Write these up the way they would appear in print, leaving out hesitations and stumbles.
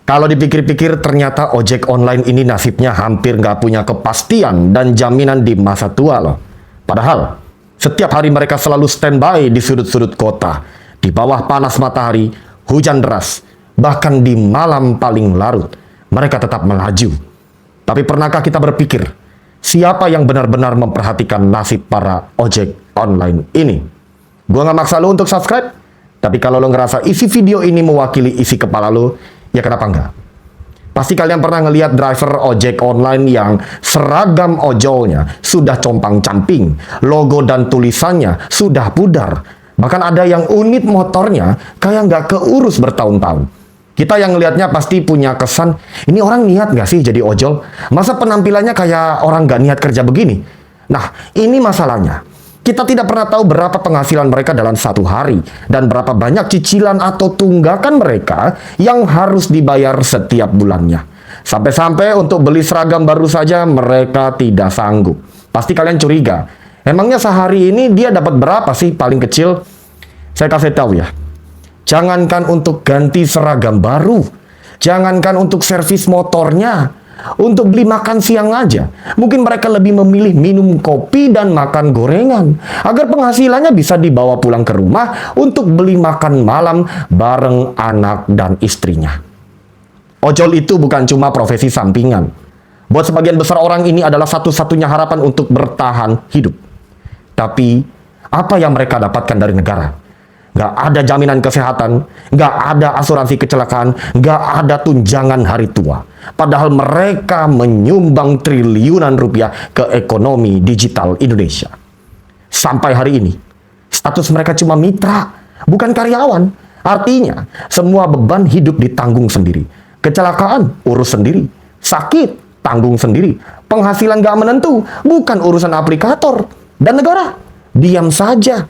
Kalau dipikir-pikir ternyata ojek online ini nasibnya hampir nggak punya kepastian dan jaminan di masa tua loh. Padahal setiap hari mereka selalu standby di sudut-sudut kota, di bawah panas matahari, hujan deras, bahkan di malam paling larut, mereka tetap melaju. Tapi pernahkah kita berpikir, siapa yang benar-benar memperhatikan nasib para ojek online ini? Gua nggak maksa lo untuk subscribe, tapi kalau lo ngerasa isi video ini mewakili isi kepala lo, ya kenapa enggak? Pasti kalian pernah ngelihat driver ojek online yang seragam ojolnya sudah compang-camping, logo dan tulisannya sudah pudar. Bahkan ada yang unit motornya kayak nggak keurus bertahun-tahun. Kita yang ngelihatnya pasti punya kesan, ini orang niat nggak sih jadi ojol? Masa penampilannya kayak orang nggak niat kerja begini? Nah, ini masalahnya. Kita tidak pernah tahu berapa penghasilan mereka dalam satu hari dan berapa banyak cicilan atau tunggakan mereka yang harus dibayar setiap bulannya. Sampai-sampai untuk beli seragam baru saja mereka tidak sanggup. Pasti kalian curiga, emangnya sehari ini dia dapat berapa sih paling kecil? Saya kasih tahu ya. Jangankan untuk ganti seragam baru, jangankan untuk servis motornya, untuk beli makan siang aja, mungkin mereka lebih memilih minum kopi dan makan gorengan agar penghasilannya bisa dibawa pulang ke rumah untuk beli makan malam bareng anak dan istrinya. Ojol itu bukan cuma profesi sampingan. Buat sebagian besar orang ini adalah satu-satunya harapan untuk bertahan hidup. Tapi apa yang mereka dapatkan dari negara? Nggak ada jaminan kesehatan, nggak ada asuransi kecelakaan, nggak ada tunjangan hari tua. Padahal mereka menyumbang triliunan rupiah ke ekonomi digital Indonesia. Sampai hari ini, status mereka cuma mitra, bukan karyawan. Artinya, semua beban hidup ditanggung sendiri. Kecelakaan, urus sendiri. Sakit, tanggung sendiri. Penghasilan nggak menentu, bukan urusan aplikator. Dan negara, diam saja.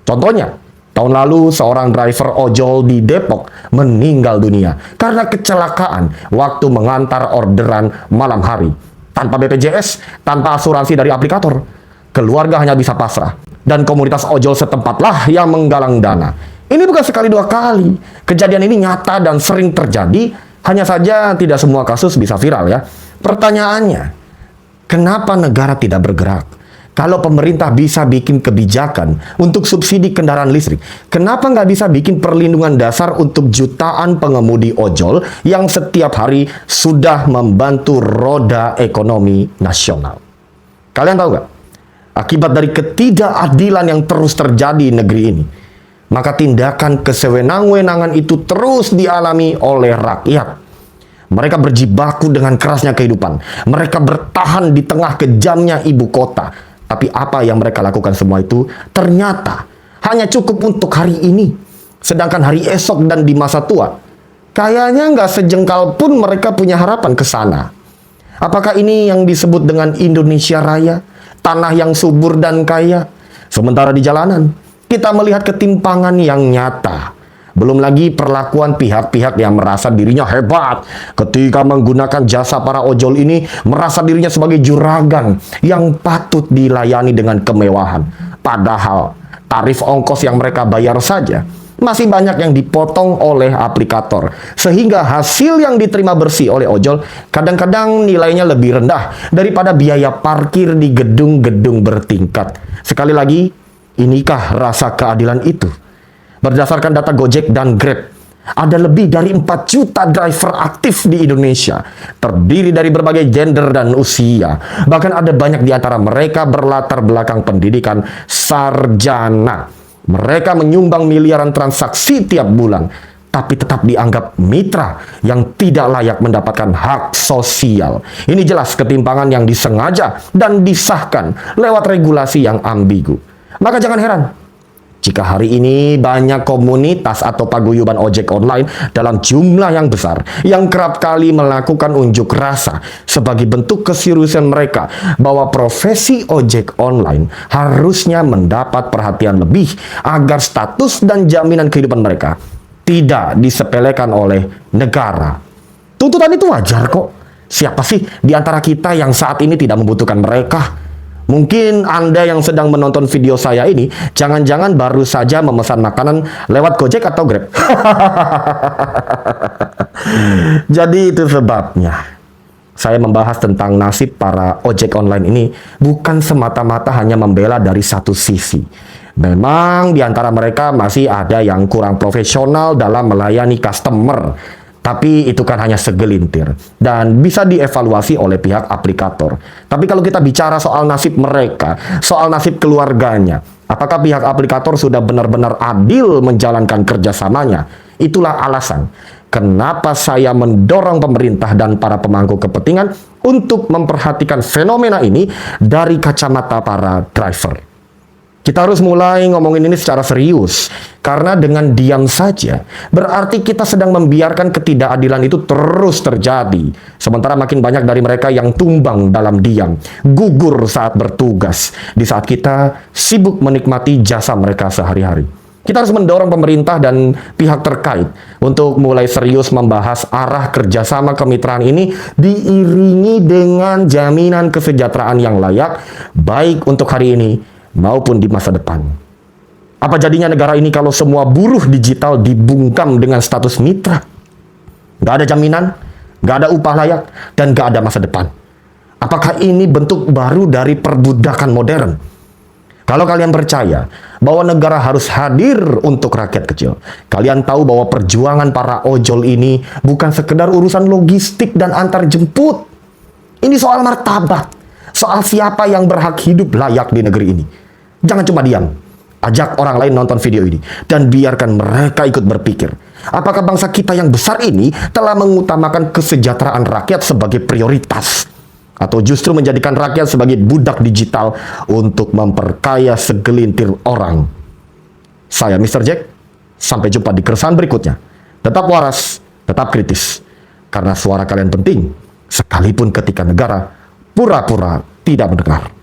Contohnya, tahun lalu, seorang driver ojol di Depok meninggal dunia karena kecelakaan waktu mengantar orderan malam hari. Tanpa BPJS, tanpa asuransi dari aplikator, keluarga hanya bisa pasrah. Dan komunitas ojol setempatlah yang menggalang dana. Ini bukan sekali dua kali. Kejadian ini nyata dan sering terjadi, hanya saja tidak semua kasus bisa viral ya. Pertanyaannya, kenapa negara tidak bergerak? Kalau pemerintah bisa bikin kebijakan untuk subsidi kendaraan listrik, kenapa nggak bisa bikin perlindungan dasar untuk jutaan pengemudi ojol yang setiap hari sudah membantu roda ekonomi nasional? Kalian tahu nggak? Akibat dari ketidakadilan yang terus terjadi di negeri ini, maka tindakan kesewenang-wenangan itu terus dialami oleh rakyat. Mereka berjibaku dengan kerasnya kehidupan. Mereka bertahan di tengah kejamnya ibu kota. Tapi apa yang mereka lakukan semua itu ternyata hanya cukup untuk hari ini. Sedangkan hari esok dan di masa tua, kayaknya nggak sejengkal pun mereka punya harapan ke sana. Apakah ini yang disebut dengan Indonesia Raya? Tanah yang subur dan kaya. Sementara di jalanan, kita melihat ketimpangan yang nyata. Belum lagi perlakuan pihak-pihak yang merasa dirinya hebat ketika menggunakan jasa para ojol ini, merasa dirinya sebagai juragan yang patut dilayani dengan kemewahan. Padahal tarif ongkos yang mereka bayar saja masih banyak yang dipotong oleh aplikator. Sehingga hasil yang diterima bersih oleh ojol kadang-kadang nilainya lebih rendah daripada biaya parkir di gedung-gedung bertingkat. Sekali lagi, inikah rasa keadilan itu? Berdasarkan data Gojek dan Grab, ada lebih dari 4 juta driver aktif di Indonesia, terdiri dari berbagai gender dan usia. Bahkan ada banyak di antara mereka berlatar belakang pendidikan sarjana. Mereka menyumbang miliaran transaksi tiap bulan, tapi tetap dianggap mitra yang tidak layak mendapatkan hak sosial. Ini jelas ketimpangan yang disengaja dan disahkan lewat regulasi yang ambigu. Maka jangan heran jika hari ini banyak komunitas atau paguyuban ojek online dalam jumlah yang besar yang kerap kali melakukan unjuk rasa sebagai bentuk keseriusan mereka bahwa profesi ojek online harusnya mendapat perhatian lebih agar status dan jaminan kehidupan mereka tidak disepelekan oleh negara. Tuntutan itu wajar kok. Siapa sih di antara kita yang saat ini tidak membutuhkan mereka? Mungkin Anda yang sedang menonton video saya ini, jangan-jangan baru saja memesan makanan lewat Gojek atau Grab. Jadi itu sebabnya saya membahas tentang nasib para ojek online ini bukan semata-mata hanya membela dari satu sisi. Memang di antara mereka masih ada yang kurang profesional dalam melayani customer. Tapi itu kan hanya segelintir dan bisa dievaluasi oleh pihak aplikator. Tapi kalau kita bicara soal nasib mereka, soal nasib keluarganya, apakah pihak aplikator sudah benar-benar adil menjalankan kerjasamanya? Itulah alasan kenapa saya mendorong pemerintah dan para pemangku kepentingan untuk memperhatikan fenomena ini dari kacamata para driver. Kita harus mulai ngomongin ini secara serius, karena dengan diam saja berarti kita sedang membiarkan ketidakadilan itu terus terjadi. Sementara makin banyak dari mereka yang tumbang dalam diam, gugur saat bertugas, di saat kita sibuk menikmati jasa mereka sehari-hari. Kita harus mendorong pemerintah dan pihak terkait untuk mulai serius membahas arah kerjasama kemitraan ini diiringi dengan jaminan kesejahteraan yang layak, baik untuk hari ini maupun di masa depan. Apa jadinya negara ini kalau semua buruh digital dibungkam dengan status mitra? Nggak ada jaminan, nggak ada upah layak, dan nggak ada masa depan. Apakah ini bentuk baru dari perbudakan modern? Kalau kalian percaya bahwa negara harus hadir untuk rakyat kecil, kalian tahu bahwa perjuangan para ojol ini bukan sekedar urusan logistik dan antar jemput. Ini soal martabat, soal siapa yang berhak hidup layak di negeri ini. Jangan cuma diam. Ajak orang lain nonton video ini dan biarkan mereka ikut berpikir. Apakah bangsa kita yang besar ini telah mengutamakan kesejahteraan rakyat sebagai prioritas? Atau justru menjadikan rakyat sebagai budak digital untuk memperkaya segelintir orang? Saya Mr. Jack, sampai jumpa di keresahan berikutnya. Tetap waras, tetap kritis. Karena suara kalian penting, sekalipun ketika negara pura-pura tidak mendengar.